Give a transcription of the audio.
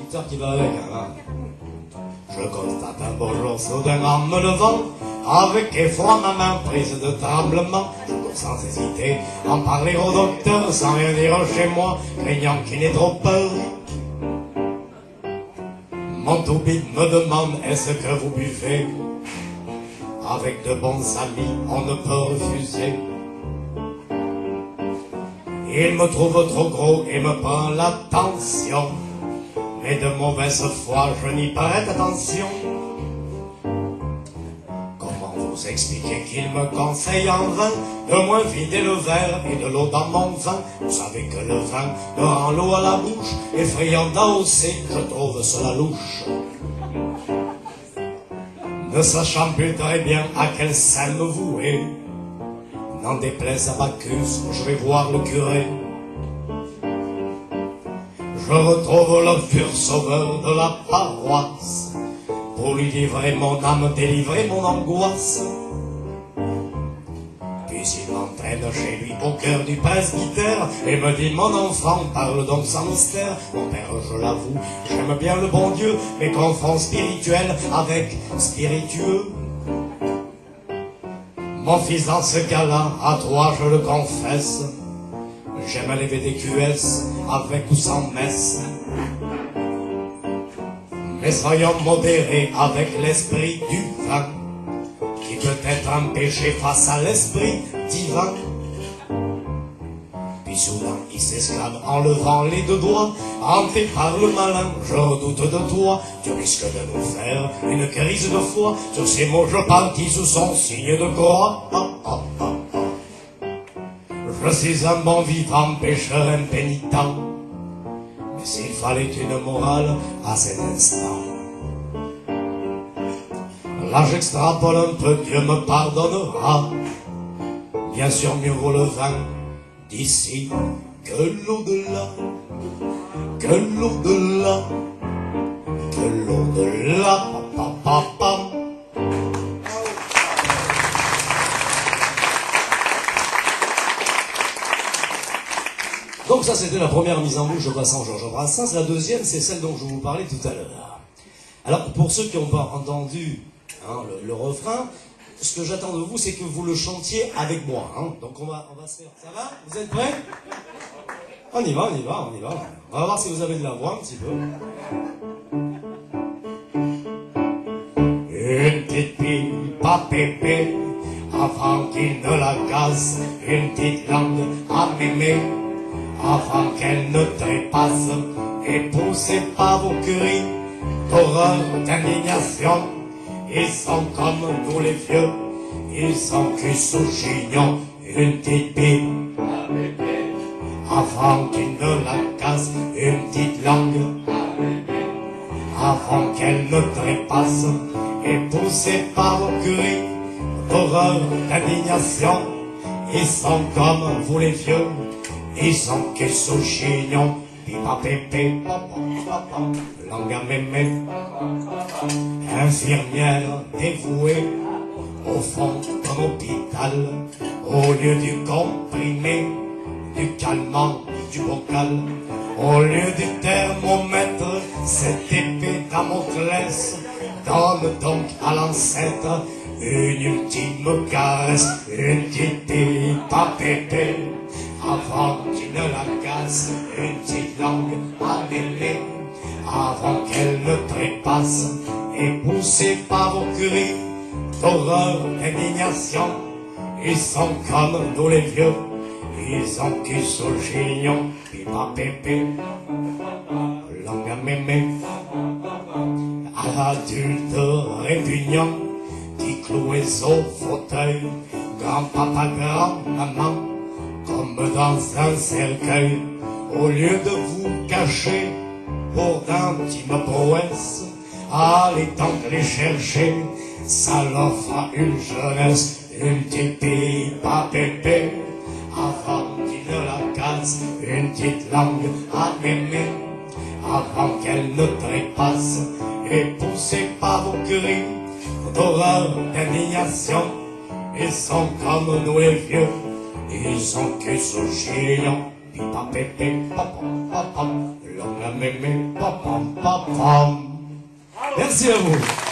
guitare qui va avec, hein. Je constate un beau jour soudain en me levant, avec effroi ma main prise de tremblement. Je cours sans hésiter en parler au docteur, sans rien dire chez moi, craignant qu'il n'ait trop peur. Mon toubib me demande, est-ce que vous buvez? Avec de bons amis, on ne peut refuser. Il me trouve trop gros et me prend la tension, mais de mauvaise foi, je n'y prête attention. Comment vous expliquer qu'il me conseille en vain de moins vider le verre et de l'eau dans mon vin? Vous savez que le vin me rend l'eau à la bouche, effrayant d'AOC, je trouve cela louche. Ne sachant plus très bien à quel saint me vouer, n'en déplaise à Bacchus, je vais voir le curé. Je retrouve le pur sauveur de la paroisse, pour lui livrer mon âme, délivrer mon angoisse. Puis il m'entraîne chez lui au cœur du presbytère, et me dit, mon enfant, parle donc sans mystère. Mon père, je l'avoue, j'aime bien le bon Dieu, mais confond spirituel avec spiritueux. Mon fils, dans ce cas-là, à toi je le confesse, j'aime lever des QS avec ou sans messe. Mais soyons modérés avec l'esprit du vin, qui peut être un péché face à l'esprit divin. Puis soudain il s'exclame en levant les deux doigts, hanté par le malin, je redoute de toi. Tu risques de nous faire une crise de foi. Sur ces mots je partis sous son signe de croix. Je suis un bon vivant, pécheur impénitent, mais s'il fallait une morale à cet instant, là j'extrapole un peu, Dieu me pardonnera. Bien sûr mieux vaut le vin d'ici que l'au-delà, que l'au-delà, que l'au-delà. Pa, pa, pa. Donc ça c'était la première mise en bouche de passant Georges Brassens. La deuxième c'est celle dont je vous parlais tout à l'heure. Alors pour ceux qui n'ont pas entendu le refrain, ce que j'attends de vous c'est que vous le chantiez avec moi. Donc on va se faire. Ça va? Vous êtes prêts? On y va. On va voir si vous avez de la voix un petit peu. Une petite pipe à pépé avant qu'il ne la casse, une petite langue à mémé avant qu'elle ne trépasse, et poussée par vos cris d'horreur, d'indignation. Ils sont comme nous les vieux, ils sont cul sous chignon. Une petite pipe à bébé avant qu'il ne la casse, une petite langue à bébé avant qu'elle ne trépasse, et poussée par vos cris d'horreur, d'indignation. Ils sont comme vous les vieux, ils sont que sous chignon. Pipa pépé, papa, langue à mémé. Infirmière dévouée au fond d'un hôpital, au lieu du comprimé, du calmant, du bocal, au lieu du thermomètre, cette épée Damoclès donne donc à l'ancêtre une ultime caresse, une petite pipe à pépé avant qu'il ne la casse, une petite langue à mêler avant qu'elle ne trépasse, et poussée par vos cris d'horreur, d'indignation. Ils sont comme nous les vieux, ils ont cul sous le chignon. Pipa pépé, langue à mémé, à l'adulte répugnant qui clouait au fauteuil, grand-papa, grand-maman, comme dans un cercueil. Au lieu de vous cacher pour d'intimes prouesses, allez donc les chercher, ça leur fera une jeunesse. Une petite pipe à pépé avant qu'il ne la casse, une petite langue à mémé avant qu'elle ne trépasse, et poussée par vos cris d'horreur, d'indignation. Ils sont comme nous les vieux, ils sont que sous chignon. Pipa pépé, papa, papa, la mémé, pam pam pam pam. Merci à vous.